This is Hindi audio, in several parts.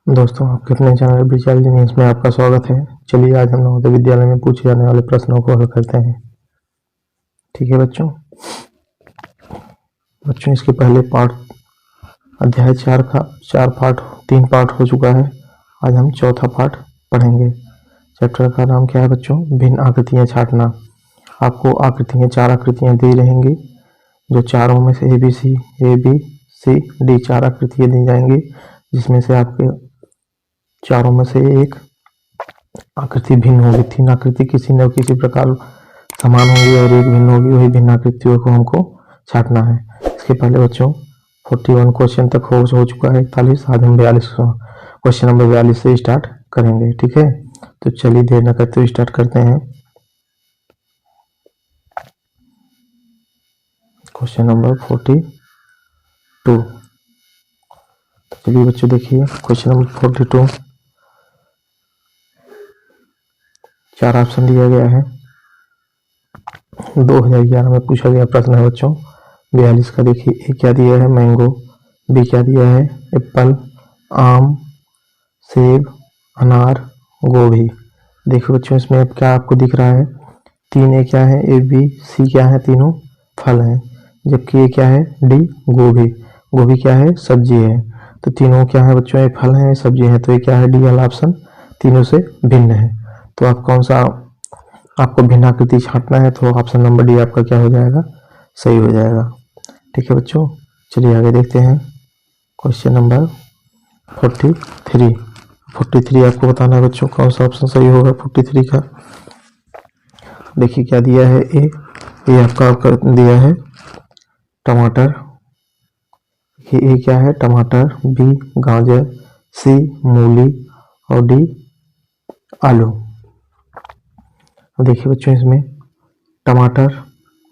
दोस्तों, आपके अपने चैनल विशाल जीनियस में आपका स्वागत है। चलिए आज हम नवोदय विद्यालय में पूछे जाने वाले प्रश्नों को हल करते हैं। ठीक है बच्चों, इसके पहले पार्ट अध्याय 4 का 3 पार्ट हो चुका है। आज हम चौथा पार्ट पढ़ेंगे। चैप्टर का नाम क्या है बच्चों? भिन्न आकृतियाँ छांटना। आपको आकृतियाँ 4 आकृतियाँ दी रहेंगी, जो चारों में से ए बी सी डी 4 आकृतियाँ दी जाएंगी, जिसमें से आपके चारों में से एक आकृति भिन्न होगी। 3 आकृति किसी न किसी प्रकार समान होगी और एक भिन्न होगी। वही भिन्न आकृतियों को हमको छांटना है। इसके पहले बच्चों 41 क्वेश्चन तक हो चुका है। 41 आज हम 42 क्वेश्चन नंबर 42 से स्टार्ट करेंगे। ठीक है, तो चलिए देर न करते हुए स्टार्ट करते हैं। Question number 42। तो चलिए बच्चों देखिए क्वेश्चन नंबर 42। 4 ऑप्शन दिया गया है। 2011 में पूछा गया प्रश्न है बच्चों 42 का। देखिए ए क्या दिया है? मैंगो। बी क्या दिया है? एप्पल, आम, सेब, अनार, गोभी। देखिए बच्चों इसमें अब क्या आपको दिख रहा है? 3 ए क्या है? ए बी सी क्या है? तीनों फल हैं। जबकि ये क्या है? डी गोभी। गोभी क्या है? सब्जी है। तो तीनों क्या है बच्चों? ये फल हैं, सब्जी हैं। तो ये क्या है? डी वाला ऑप्शन तीनों से भिन्न है। तो आप कौन सा आपको भिन्न आकृति छांटना है, तो ऑप्शन नंबर डी आपका क्या हो जाएगा? सही हो जाएगा। ठीक है बच्चों, चलिए आगे देखते हैं। क्वेश्चन नंबर 43 आपको बताना है बच्चों कौन सा ऑप्शन सही होगा 43 का। देखिए क्या दिया है? ए आपका दिया है टमाटर। ए क्या है? टमाटर। बी गाजर, सी मूली और डी आलू। देखिए बच्चों इसमें टमाटर,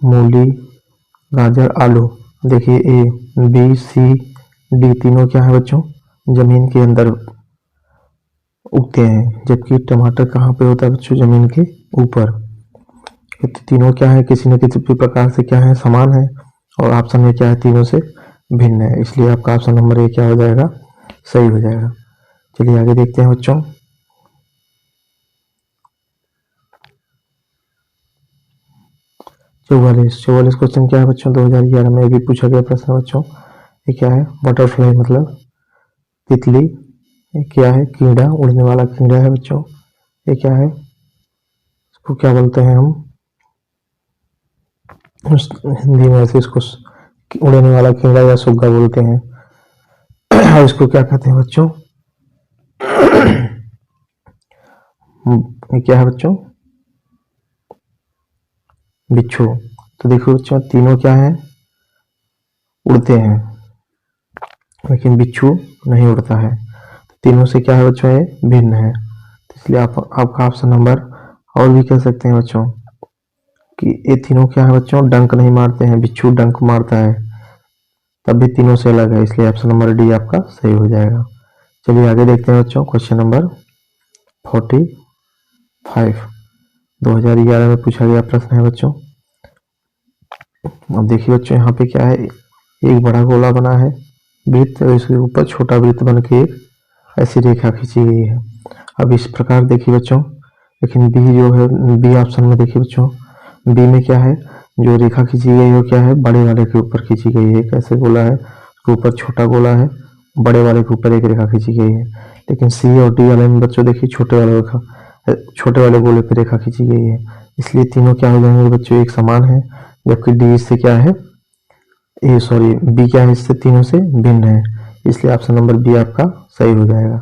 मूली, गाजर, आलू। देखिए ए बी सी डी तीनों क्या है बच्चों? जमीन के अंदर उगते हैं। जबकि टमाटर कहाँ पे होता है बच्चों? जमीन के ऊपर। तो तीनों क्या है? किसी न किसी प्रकार से क्या है? समान है। और ऑप्शन में क्या है? तीनों से भिन्न है। इसलिए आपका ऑप्शन नंबर ए क्या हो जाएगा? सही हो जाएगा। चलिए आगे देखते हैं बच्चों। 44 क्वेश्चन क्या है बच्चों? 2011 में भी पूछा गया प्रश्न बच्चों। ये क्या है? बटरफ्लाई मतलब तितली। ये क्या है? कीड़ा, उड़ने वाला कीड़ा है बच्चों। ये क्या है? इसको क्या बोलते हैं हम हिंदी में? ऐसे इसको उड़ने वाला कीड़ा या सुग्गा बोलते हैं। इसको क्या कहते हैं बच्चों? ये क्या है बच्चों? बिच्छू। तो देखो बच्चों तीनों क्या है? उड़ते हैं, लेकिन बिच्छू नहीं उड़ता है। तीनों से क्या है बच्चों? ये भिन्न है। तो इसलिए आपका ऑप्शन नंबर और भी कह सकते हैं बच्चों कि ये तीनों क्या है बच्चों? डंक नहीं मारते हैं। बिच्छू डंक मारता है, तब भी तीनों से अलग है। इसलिए ऑप्शन नंबर डी आपका सही हो जाएगा। चलिए आगे देखते हैं बच्चों। क्वेश्चन नंबर 45 2011 में पूछा गया प्रश्न है बच्चों। अब देखिए बच्चों यहाँ पे क्या है? एक बड़ा गोला बना है वृत्त, और इसके ऊपर छोटा वृत्त बन के एक ऐसी रेखा खींची गई है। अब इस प्रकार देखिए बच्चों, लेकिन बी जो है, बी ऑप्शन में देखिए बच्चों, बी में क्या है? जो रेखा खींची गई है वो क्या है? बड़े वाले के ऊपर खींची गई है। एक ऐसे गोला है, उसके ऊपर छोटा गोला है, बड़े वाले के ऊपर एक रेखा खींची गई है। लेकिन सी और डी वाले में बच्चों देखिए छोटे वाले गोले पर रेखा खींची गई है। इसलिए तीनों क्या हो जाएंगे बच्चों? एक समान है। जबकि डी इससे क्या है? बी क्या है? इससे तीनों से भिन्न है। इसलिए ऑप्शन नंबर बी आपका सही हो जाएगा।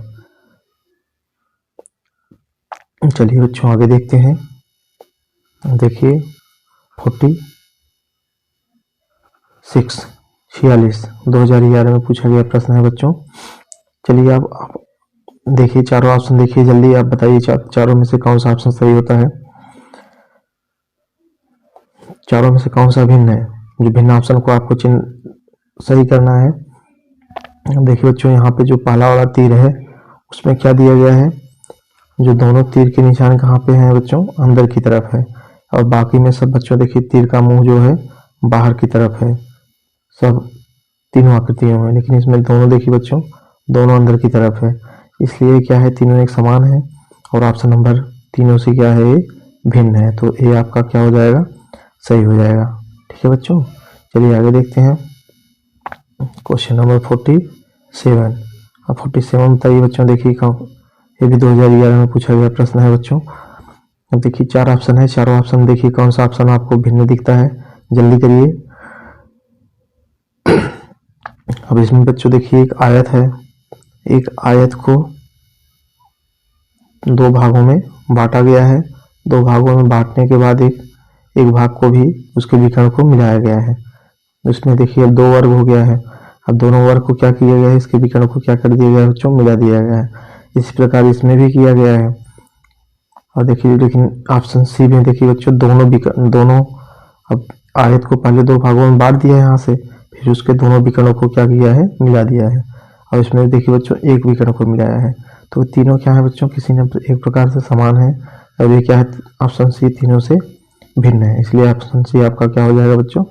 चलिए बच्चों आगे देखते हैं। देखिए 46 2011 में पूछा गया प्रश्न है बच्चों। चलिए आप देखिए चारों ऑप्शन देखिए जल्दी, आप बताइए चारों में से कौन सा ऑप्शन सही होता है? चारों में से कौन सा भिन्न है? जो भिन्न ऑप्शन को आपको सही करना है। देखिए बच्चों यहाँ पे जो पहला वाला तीर है उसमें क्या दिया गया है? जो दोनों तीर के निशान कहाँ पे हैं बच्चों? अंदर की तरफ है। और बाकी में सब बच्चों देखिए तीर का मुंह जो है बाहर की तरफ है। सब तीनों आकृतियों में, लेकिन इसमें दोनों देखिए बच्चों दोनों अंदर की तरफ है। इसलिए क्या है, तीनों एक समान है और ऑप्शन नंबर तीनों से क्या है, ये भिन्न है। तो ए आपका क्या हो जाएगा, सही हो जाएगा। ठीक है बच्चों, चलिए आगे देखते हैं क्वेश्चन नंबर 47। अब 47 बताइए बच्चों, देखिए ये भी 2011 में पूछा गया प्रश्न है बच्चों। अब देखिए 4 ऑप्शन है, चारों ऑप्शन देखिए कौन सा ऑप्शन आपको भिन्न दिखता है, जल्दी करिए। अब इसमें बच्चों देखिए एक आयत है, एक आयत को 2 भागों में बांटा गया है। 2 भागों में बांटने के बाद एक भाग को भी उसके विकर्ण को मिलाया गया है। इसमें देखिए अब 2 वर्ग हो गया है। अब दोनों वर्ग को क्या किया गया है, इसके विकर्ण को क्या कर दिया गया है बच्चों, मिला दिया गया है। इसी प्रकार इसमें भी किया गया है। और देखिए लेकिन ऑप्शन सी में देखिए बच्चों दोनों अब आयत को पहले 2 भागों में बांट दिया है यहाँ से, फिर उसके दोनों विकर्णों को क्या किया है, मिला दिया है। और इसमें देखिए बच्चों एक विकर्ण को मिलाया है। तो तीनों क्या है बच्चों, किसी न एक प्रकार से समान है। और ये क्या है, ऑप्शन सी तीनों से भिन्न है, इसलिए ऑप्शन सी आपका क्या हो जाएगा बच्चों,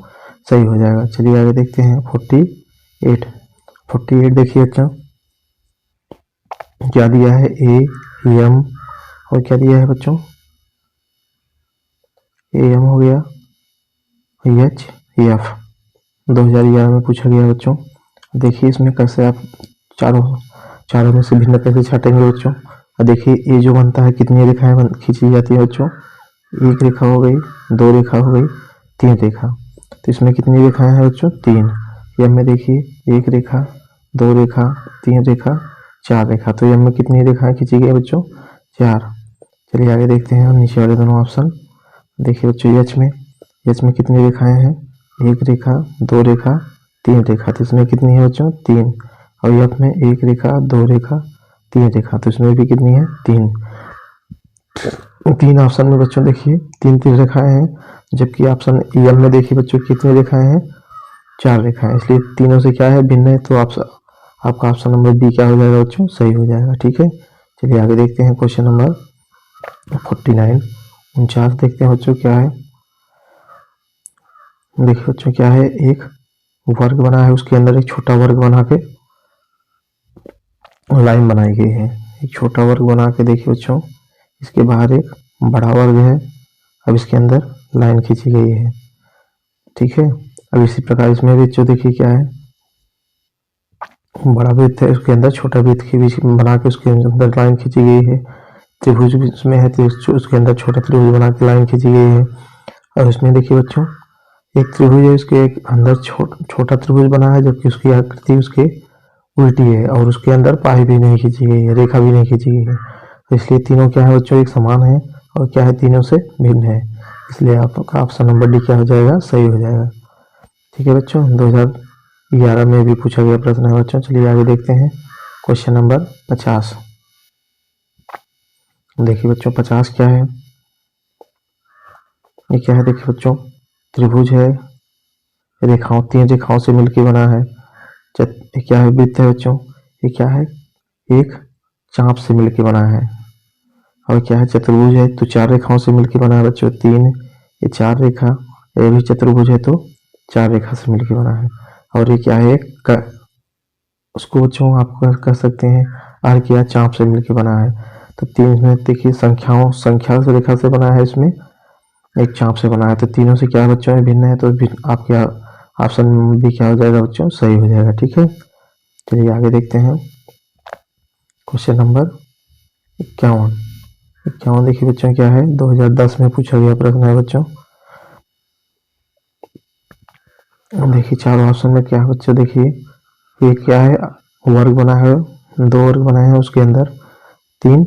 सही हो जाएगा। चलिए आगे देखते हैं 48 देखिए बच्चों क्या दिया है, ए एम और क्या दिया है बच्चों, ए एम हो गया, एच एफ 2011 में पूछा गया बच्चों। देखिए इसमें कैसे आप चारों में से भिन्न कैसे छाटेंगे बच्चों। देखिए ये जो बनता है, कितनी रेखाएं खींची जाती है बच्चों, 1 रेखा हो गई, 2 रेखा हो गई, 3 रेखा। तो इसमें कितनी रेखाएं हैं बच्चों, 3। एम में देखिए 1 रेखा, 2 रेखा, 3 रेखा, 4 रेखा। तो एम में कितनी रेखाएं खींची गई बच्चों, 4। चलिए आगे देखते हैं नीचे वाले दोनों ऑप्शन। देखिए बच्चों एच में कितनी रेखाएं हैं, 1 रेखा, 2 रेखा, 3 रेखा। तो इसमें कितनी है बच्चों, 3। और एफ में 1 रेखा, 2 रेखा, 3 रेखा। तो इसमें भी कितनी है, 3। 3 ऑप्शन में बच्चों देखिए 3 रेखाएं हैं, जबकि ऑप्शन एम में देखिए बच्चों कितनी रेखाएं हैं, 4 रेखाएं। इसलिए तीनों से क्या है, भिन्न है। तो आपका ऑप्शन नंबर बी क्या हो जाएगा बच्चों, सही हो जाएगा। ठीक है, चलिए आगे देखते हैं क्वेश्चन नंबर 49 देखते हैं बच्चों क्या है। देखिए बच्चों क्या है, एक वर्ग बना है, उसके अंदर एक छोटा वर्ग बना के लाइन बनाई गई है। एक छोटा वर्ग बना के देखिए बच्चों, इसके बाहर एक बड़ा वर्ग है। अब इसके अंदर लाइन खींची गई है। ठीक है, अब इसी प्रकार इसमें भी जो देखिए क्या है, बड़ा वृत्त है, उसके अंदर छोटा वृत्त के बीच बना के उसके अंदर लाइन खींची गई है। त्रिभुज इसमें है, तो उसके अंदर छोटा त्रिभुज बना के लाइन खींची गई है। और इसमें देखिए बच्चों एक त्रिभुज है, उसके एक अंदर छोटा त्रिभुज बना है, जबकि उसकी आकृति उसके उल्टी है और उसके अंदर पाई भी नहीं खींची गई है, रेखा भी नहीं खींची गई है। तो इसलिए तीनों क्या है बच्चों, एक समान है और क्या है, तीनों से भिन्न है। इसलिए आपका ऑप्शन नंबर डी क्या हो जाएगा, सही हो जाएगा। ठीक है बच्चों, 2011 में भी पूछा गया प्रश्न है बच्चों। चलिए आगे देखते हैं क्वेश्चन नंबर 50। देखिए बच्चों 50 क्या है, ये क्या है, देखिए बच्चों त्रिभुज है, 3 रेखाओं से मिलकर बना है। ये क्या है, वृत्त है बच्चों, ये क्या है, एक चाप से मिलकर बना है। और क्या है, चतुर्भुज है, तो 4 रेखाओं से मिलकर बना है बच्चों, 3, ये 4 रेखा, ये भी चतुर्भुज है तो 4 रेखा से मिलकर बना है। और ये क्या है, उसको बच्चों आप कह सकते हैं अर्क या चाप से मिलकर बना है। तो 3 में देखिए संख्या से रेखा से बना है, इसमें एक चाप से बना है। तो तीनों से क्या है बच्चों, भिन्न है। तो आपके ऑप्शन भी क्या हो जाएगा बच्चों, सही हो जाएगा। ठीक है, चलिए आगे देखते हैं क्वेश्चन नंबर 51। देखिए बच्चों क्या है, 2010 में पूछा गया प्रश्न है बच्चों। देखिए 4 ऑप्शन में क्या है बच्चों, देखिए ये क्या है, वर्ग बना है, 2 वर्ग बनाए हैं, उसके अंदर 3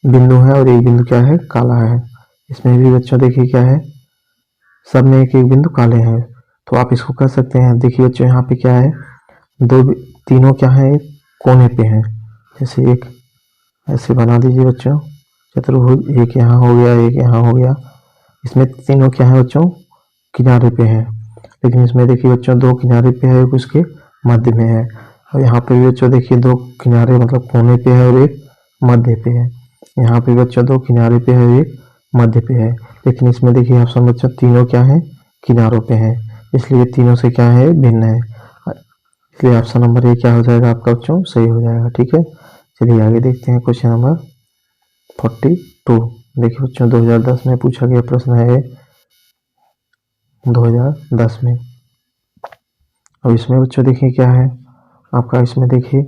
बिंदु है और एक बिंदु क्या है, काला है। इसमें भी बच्चों देखिए क्या है, सब में एक एक बिंदु काले हैं। तो आप इसको कह सकते हैं, देखिए बच्चों यहाँ पे क्या है, तीनों क्या है, कोने पे हैं। जैसे एक ऐसे बना दीजिए बच्चों चतुर्भुज, एक यहाँ हो गया, एक यहाँ हो गया। इसमें तीनों क्या है बच्चों, किनारे पे हैं। लेकिन इसमें देखिए बच्चों 2 किनारे पे है, एक उसके मध्य में है। और यहाँ पे भी बच्चों देखिए 2 किनारे मतलब कोने पे है और एक मध्य पे है। यहाँ पे बच्चों 2 किनारे पे है, एक मध्य पे है। लेकिन इसमें देखिए ऑप्शन बच्चों तीनों क्या है, किनारों पे हैं, इसलिए तीनों से क्या है, भिन्न है। इसलिए ऑप्शन नंबर ए क्या हो जाएगा आपका बच्चों, सही हो जाएगा। ठीक है, चलिए आगे देखते हैं क्वेश्चन नंबर 42। देखिए बच्चों 2010 में पूछा गया प्रश्न है 2010 में। अब इसमें बच्चों देखिए क्या है आपका, इसमें देखिए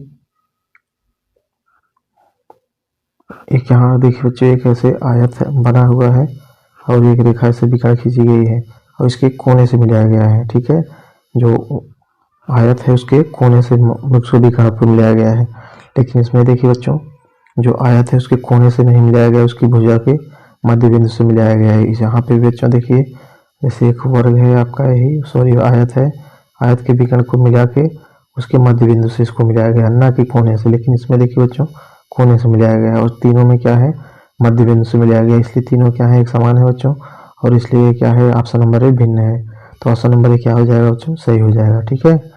एक यहाँ देखिए बच्चों एक ऐसे आयत बना हुआ है और एक रेखा से बिखर खींची गई है और इसके कोने से मिलाया गया है। ठीक है, जो आयत है उसके कोने से मुझसे बिखर पर मिलाया गया है, लेकिन इसमें देखिए बच्चों जो आयत है उसके कोने से नहीं मिलाया गया, उसकी भुजा के मध्य बिंदु से मिलाया गया है। यहाँ पे बच्चों देखिए जैसे एक वर्ग है आपका, यही सॉरी आयत है, आयत के विकर्ण को मिला के उसके मध्य बिंदु से इसको मिलाया गया, ना कि कोने से। लेकिन इसमें देखिए बच्चों कोने से मिलाया गया है और तीनों में क्या है मध्य बिंदु से मिलाया गया, इसलिए तीनों क्या है एक समान है बच्चों, और इसलिए क्या है ऑप्शन नंबर ए भिन्न है। तो ऑप्शन नंबर ए क्या हो जाएगा बच्चों, सही हो जाएगा। ठीक है।